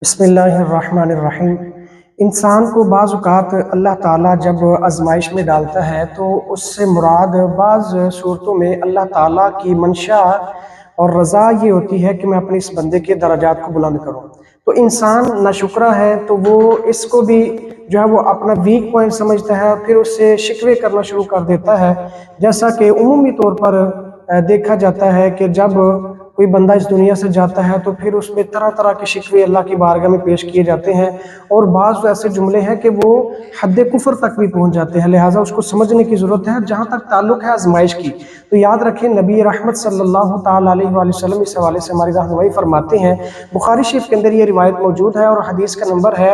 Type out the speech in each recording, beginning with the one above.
بسم اللہ الرحمن الرحیم۔ انسان کو بعض اوقات اللہ تعالیٰ جب آزمائش میں ڈالتا ہے تو اس سے مراد بعض صورتوں میں اللہ تعالیٰ کی منشا اور رضا یہ ہوتی ہے کہ میں اپنے اس بندے کے درجات کو بلند کروں۔ تو انسان ناشکرا ہے تو وہ اس کو بھی جو ہے وہ اپنا ویک پوائنٹ سمجھتا ہے اور پھر اس سے شکوے کرنا شروع کر دیتا ہے، جیسا کہ عمومی طور پر دیکھا جاتا ہے کہ جب کوئی بندہ اس دنیا سے جاتا ہے تو پھر اس میں طرح طرح کے شکوے اللہ کی بارگاہ میں پیش کیے جاتے ہیں، اور بعض ایسے جملے ہیں کہ وہ حد کفر تک بھی پہنچ جاتے ہیں، لہٰذا اس کو سمجھنے کی ضرورت ہے۔ جہاں تک تعلق ہے آزمائش کی، تو یاد رکھیں نبی رحمت صلی اللہ تعالیٰ علیہ وآلہ وسلم اس حوالے سے ہماری رہنمائی فرماتے ہیں۔ بخاری شریف کے اندر یہ روایت موجود ہے اور حدیث کا نمبر ہے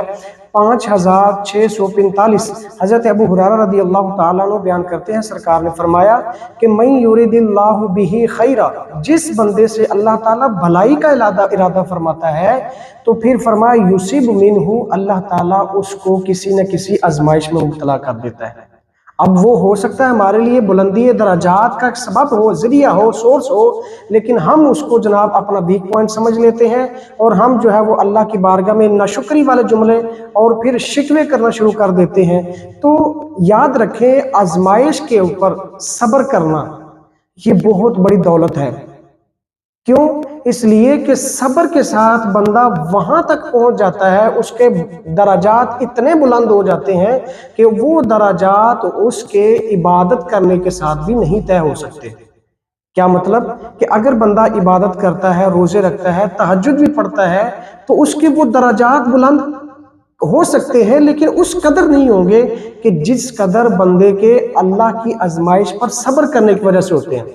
5645۔ حضرت ابو ہریرہ رضی اللہ تعالیٰ عنہ بیان کرتے ہیں، سرکار نے فرمایا کہ من یرید اللہ بہ خیرا، جس بندے سے اللہ تعالیٰ بھلائی کا ارادہ فرماتا ہے تو پھر فرمایا یصیب منہ، اللہ تعالیٰ اس کو کسی نہ کسی آزمائش میں مبتلا کر دیتا ہے۔ اب وہ ہو سکتا ہے ہمارے لیے بلندی درجات کا سبب ہو، ذریعہ ہو، سورس ہو، لیکن ہم اس کو جناب اپنا ویک پوائنٹ سمجھ لیتے ہیں اور ہم جو ہے وہ اللہ کی بارگاہ میں ناشکری والے جملے اور پھر شکوے کرنا شروع کر دیتے ہیں۔ تو یاد رکھیں آزمائش کے اوپر صبر کرنا یہ بہت بڑی دولت ہے۔ کیوں؟ اس لیے کہ صبر کے ساتھ بندہ وہاں تک پہنچ جاتا ہے، اس کے درجات اتنے بلند ہو جاتے ہیں کہ وہ درجات اس کے عبادت کرنے کے ساتھ بھی نہیں طے ہو سکتے۔ کیا مطلب؟ کہ اگر بندہ عبادت کرتا ہے، روزے رکھتا ہے، تہجد بھی پڑھتا ہے، تو اس کے وہ درجات بلند ہو سکتے ہیں لیکن اس قدر نہیں ہوں گے کہ جس قدر بندے کے اللہ کی آزمائش پر صبر کرنے کی وجہ سے ہوتے ہیں۔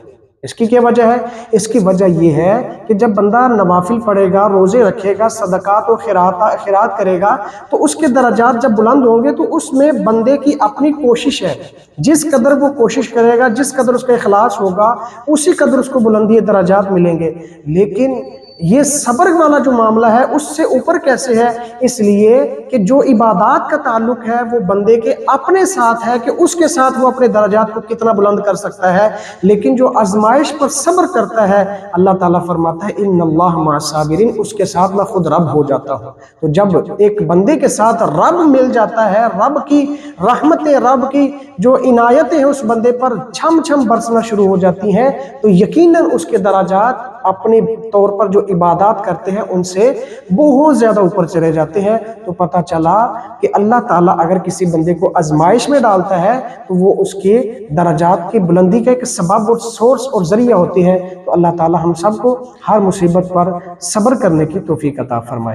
اس کی کیا وجہ ہے؟ اس کی وجہ یہ ہے کہ جب بندہ نوافل پڑھے گا، روزے رکھے گا، صدقات و خیرات کرے گا، تو اس کے درجات جب بلند ہوں گے تو اس میں بندے کی اپنی کوشش ہے، جس قدر وہ کوشش کرے گا، جس قدر اس کا اخلاص ہوگا، اسی قدر اس کو بلندی درجات ملیں گے۔ لیکن یہ صبر والا جو معاملہ ہے اس سے اوپر کیسے ہے؟ اس لیے کہ جو عبادات کا تعلق ہے وہ بندے کے اپنے ساتھ ہے کہ اس کے ساتھ وہ اپنے درجات کو کتنا بلند کر سکتا ہے، لیکن جو آزمائش پر صبر کرتا ہے اللہ تعالیٰ فرماتا ہے ان اللہ مع الصابرین، اس کے ساتھ میں خود رب ہو جاتا ہوں۔ تو جب ایک بندے کے ساتھ رب مل جاتا ہے، رب کی رحمتیں، رب کی جو عنایتیں ہیں اس بندے پر چھم چھم برسنا شروع ہو جاتی ہیں، تو یقیناً اس کے درجات اپنے طور پر جو عبادات کرتے ہیں ان سے بہت زیادہ اوپر چلے جاتے ہیں۔ تو پتہ چلا کہ اللہ تعالیٰ اگر کسی بندے کو آزمائش میں ڈالتا ہے تو وہ اس کے درجات کی بلندی کا ایک سبب اور سورس اور ذریعہ ہوتی ہے۔ تو اللہ تعالیٰ ہم سب کو ہر مصیبت پر صبر کرنے کی توفیق عطا فرمائے۔